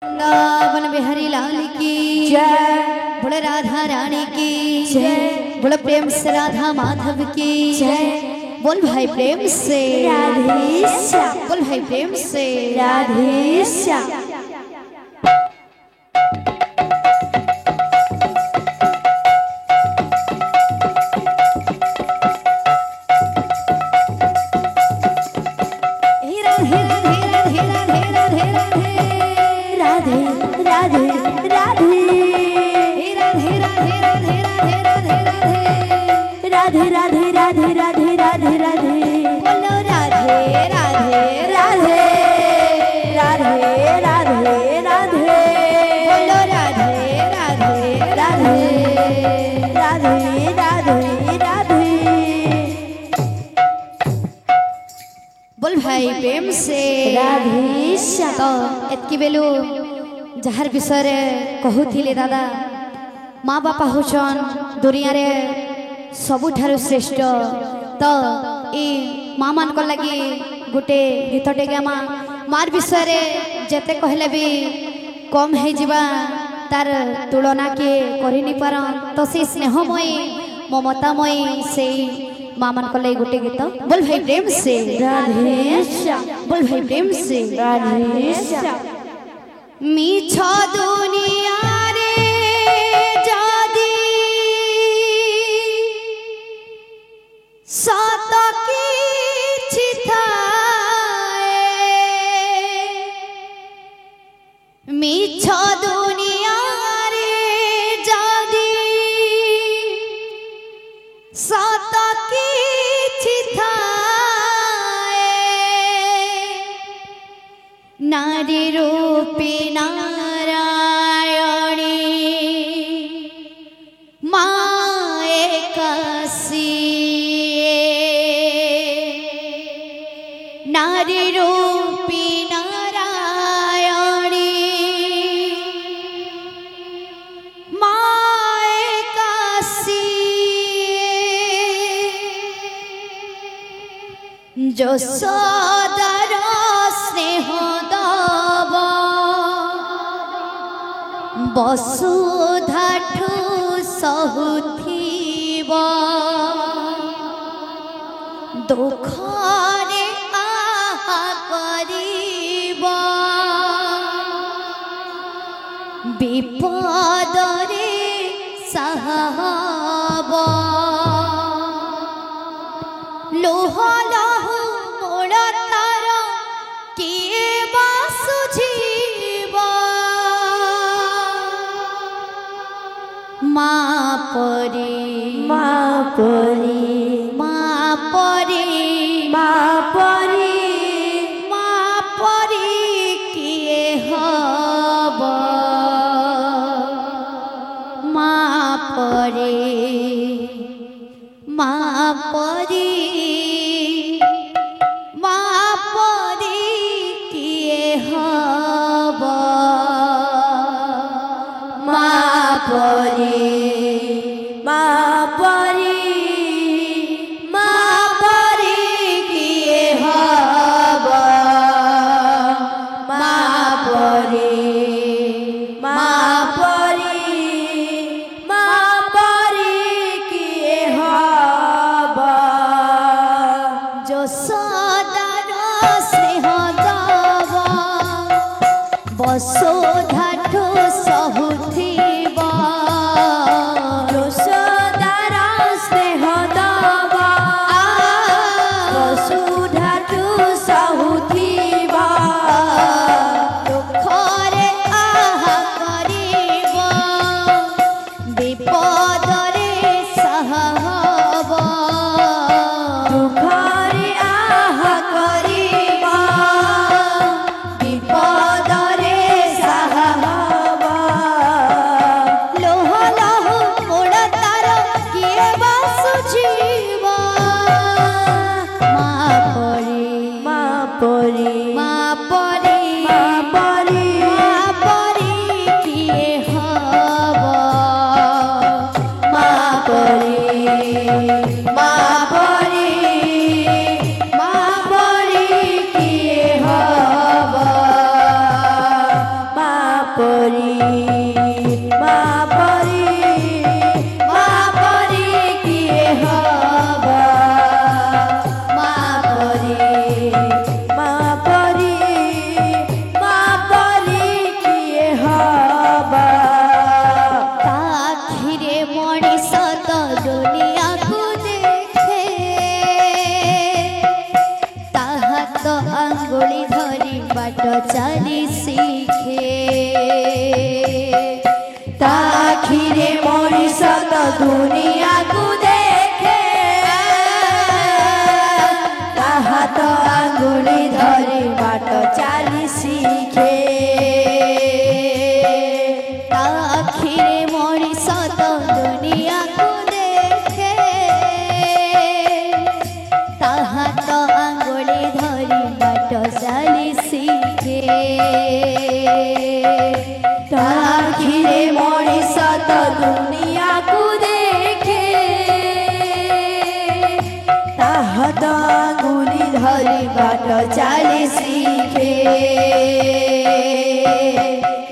वृंदावन बिहारी लाल की जय। बोले राधा रानी की जय। बोले प्रेम से राधा माधव की जय। बोल भाई प्रेम से राधेश्याम। बोल भाई प्रेम से राधेश्याम। बोल भाई प्रेम से राधेश्याम। तो एतकी बेलू जार विषय कहूले दादा माँ बापा होचन दुनिया रे सबुठारु श्रेष्ठ। तो ये माँ मान को लगी गोटे गीतटे गामा मार विषय जेते कहले भी कम है जीवा तार तुलना के करि नि पारन। तो से स्नेहमयी ममतामयी से माँ मान को लगी गोटे गीत। बोल भाई प्रेम से राधेश्याम। बोल भाई प्रेम से राधेश्याम। मीछ दुनिया रे जादी सत किछि थाए। मीछ दुनिया रे जादी सत किछि थाए। नारी रूपी नारायणी माए काशी। नारी रूपी नारायणी माए काशी। जो सदर स्नेह वसुधाठु सहुथिब। दुखरे आहा करिब विपदरे सहाब। लोह लहु मोड़ तार किए बासुझीब। माँ परी माँ परी माँ परी माँ परी माँ परी किए हब। माँ परी माँ परी माँ परी किए हब। माँ परी माँ परी माँ परी किए हब। माँ परी माँ परी माँ परी किए हब। जो सदर स्नेह दब वसुधाठु सहुथिब। परी माँ परी किए हबा माँ परी किए हबा आखिरे मଣିଷ ତ ଦୁନିଆକୁ ଦେଖେ ତାହା ତ ଆଙ୍ଗୁଳି ଧରି ବାଟ ଚାଲି ଶିଖେ आखिरे मଣିଷ ତ ଦୁନିଆକୁ ଦେଖେ ତାହା ତ ଆଙ୍ଗୁଳି ଧରି ବାଟ ଚାଲି ଶିଖେ आखिरे मଣିଷ ତ ଦୁନିଆକୁ ଦେଖେ ତାହା ତ ଆଙ୍ଗୁଳି ଧରି ବାଟ ଚାଲି ଶିଖେ आखिरे मଣିଷ ତ ଦୁନିଆକୁ ଦେଖେ ତାହା ତ ଆଙ୍ଗୁଳି ଧରି ବାଟ ଚାଲି ଶିଖେ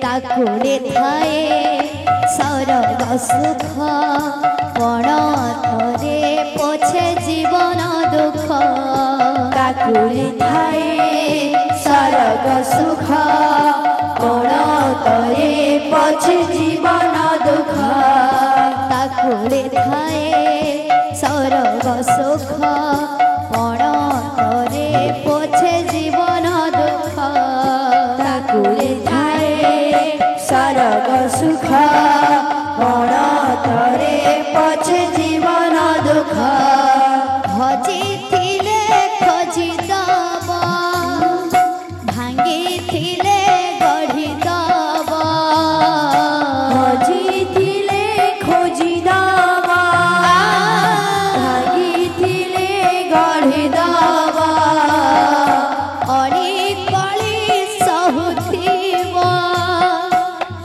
ତାକୁରେ ଥାଏ ସରଗ ସୁଖ ପଣ ଥରେ ପଛେ ଜୀବନ ଦୁଃଖ କାକୁଳି ଥାଏ ସରଗ ସୁଖ କୋଣ ତଳେ ପଛେ ଜୀବନ ଦୁଃଖ ତାକୁରେ ଥାଏ ସରଗ ସୁଖ ପଣ ଥରେ ପଛେ ଜୀବନ ଦୁଃଖ କାକୁଳି ଥାଏ ସରଗ ସୁଖ କୋଣ ତଳେ ପଛେ ଜୀବନ ଦୁଃଖ ହଜିଥିଲେ ଖୋଜିଦବ ଭାଙ୍ଗିଥିଲେ ଗଢ଼ିଦବ ହଜିଥିଲେ ଖୋଜିଦବ ଭାଙ୍ଗିଥିଲେ ଗଢ଼ିଦବ ଅଳି କଳି ସହୁଥିବ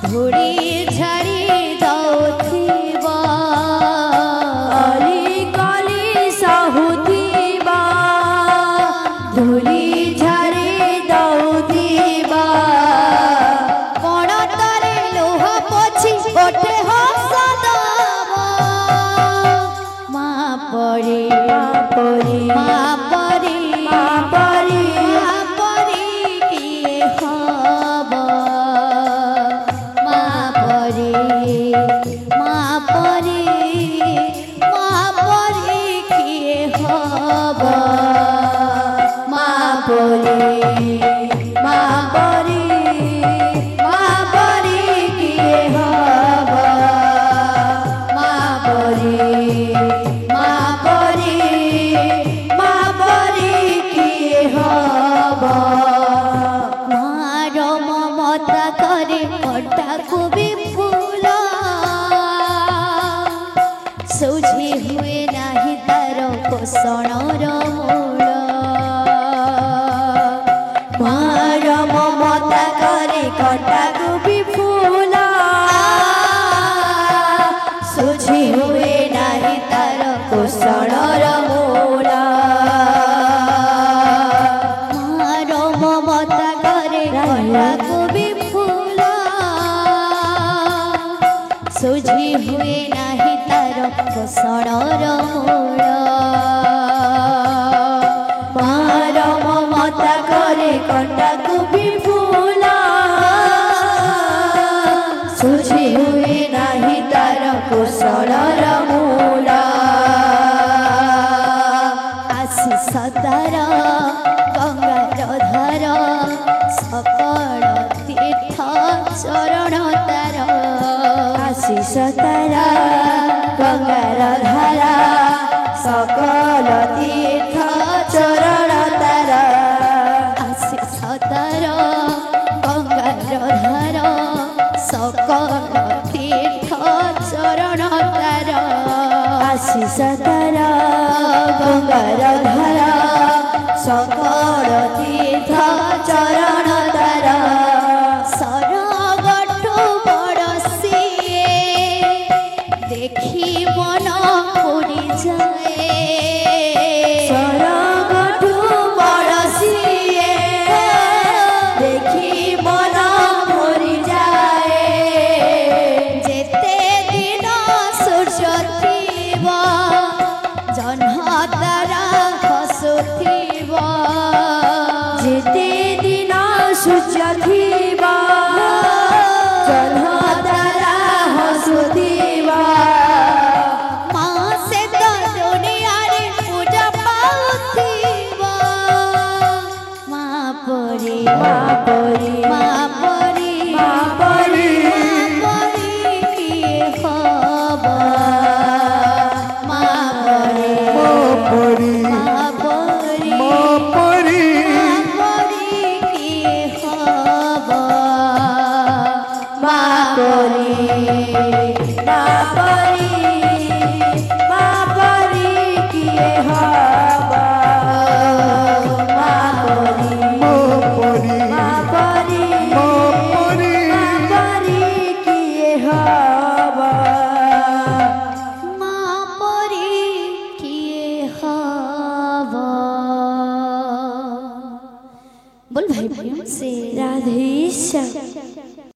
ଧୂଳି ଝାଡ଼ି ଦଉଥିବ ଅଳି କଳି ସହୁଥିବ ଧୂଳି ଝାଡ଼ି ଦଉଥିବ କଣ ତାରେ ଲୁହ ପୋଛି ଗୋଟେ ହସ ଦବ ମା ପରି ମା ପରି କିଏ ହବ ମା ପରି କିଏ ହବ ମା ପରି କିଏ ହବ ମା ପରି କିଏ ହବ ମାର ମମତା କରେ କଟାକୁ ବି ଫୁଲ ଶୁଝି ହୁଏ ନାହିଁ ତାର ପୋଷଣର ମୂଳ ମାର ମମତା କରେ କଟାକୁ ବି ଫୁଲ ଶୁଝି ହୁଏ ନାହିଁ ତାର ପୋଷଣର ମୂଳ ମାର ମମତା କରେ କଟାକୁ ବି ଫୁଲ ଶୁଝି ହୁଏ ନାହିଁ ତାର ପୋଷଣର ମୂଳ ମାର ମମତା କରେ କଟାକୁ ବି ଫୁଲ ଶୁଝି ହୁଏ ନାହିଁ ତାର ପୋଷଣର ମୂଳ ଆଶିଷ ତାର ଗଙ୍ଗାର ଧାର ସକଳ ତୀର୍ଥ ଚରଣ ତାର ଆଶିଷ ତାର ଗଙ୍ଗାର ଧାରା सकल तीर्थ चरण तार आशीष तार गंगार धार सकल तीर्थ चरण तार आशीष तार गंगार धारा सकल तीर्थ चरण तार सरगठु बड़ सिए देखी मन पूरी जाए सरगठु बड़ सिए देखी मन पूरी जाए बोल भाई प्रेम से राधेश्याम।